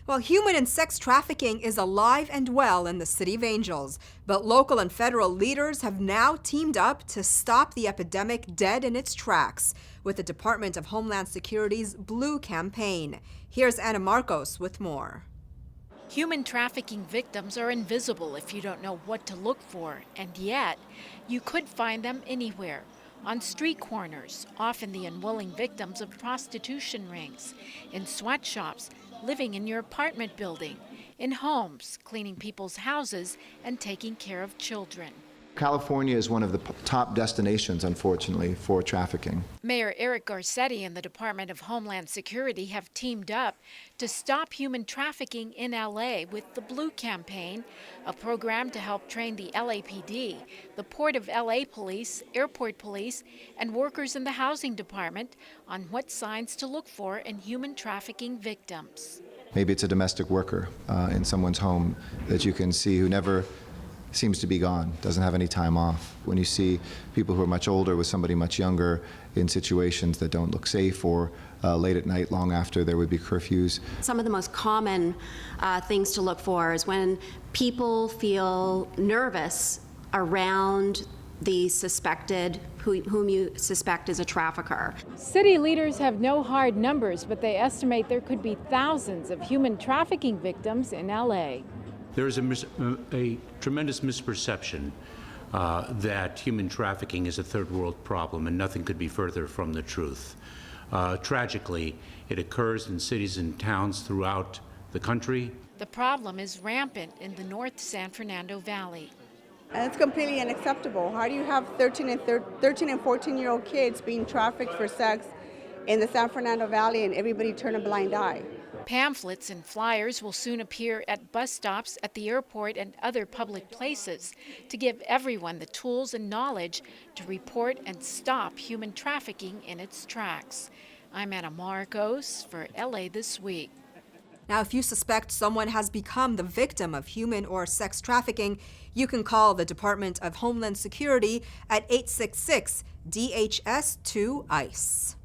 Well, human and sex trafficking is alive and well in the City of Angels, but local and federal leaders have now teamed up to stop the epidemic dead in its tracks with the Department of Homeland Security's Blue Campaign. Here's Anna Marcos with more. Human trafficking victims are invisible if you don't know what to look for, and yet you could find them anywhere. On street corners, often the unwilling victims of prostitution rings, in sweatshops, living in your apartment building, in homes, cleaning people's houses, and taking care of children. California is one of the top destinations, unfortunately, for trafficking. Mayor Eric Garcetti and the Department of Homeland Security have teamed up to stop human trafficking in LA with the Blue Campaign, a program to help train the LAPD, the Port of LA Police, Airport Police, and workers in the Housing Department on what signs to look for in human trafficking victims. Maybe it's a domestic worker in someone's home that you can see who never seems to be gone, doesn't have any time off. When you see people who are much older with somebody much younger in situations that don't look safe, or late at night, long after there would be curfews. Some of the most common things to look for is when people feel nervous around the suspected, whom you suspect is a trafficker. City leaders have no hard numbers, but they estimate there could be thousands of human trafficking victims in LA. There is a tremendous misperception that human trafficking is a third world problem, and nothing could be further from the truth. Tragically, it occurs in cities and towns throughout the country. The problem is rampant in the North San Fernando Valley. And it's completely unacceptable. How do you have 13 and 14-year-old kids being trafficked for sex in the San Fernando Valley and everybody turn a blind eye? Pamphlets and flyers will soon appear at bus stops, at the airport, and other public places to give everyone the tools and knowledge to report and stop human trafficking in its tracks. I'm Anna Marcos for LA This Week. Now, if you suspect someone has become the victim of human or sex trafficking, you can call the Department of Homeland Security at 866-DHS-2-ICE.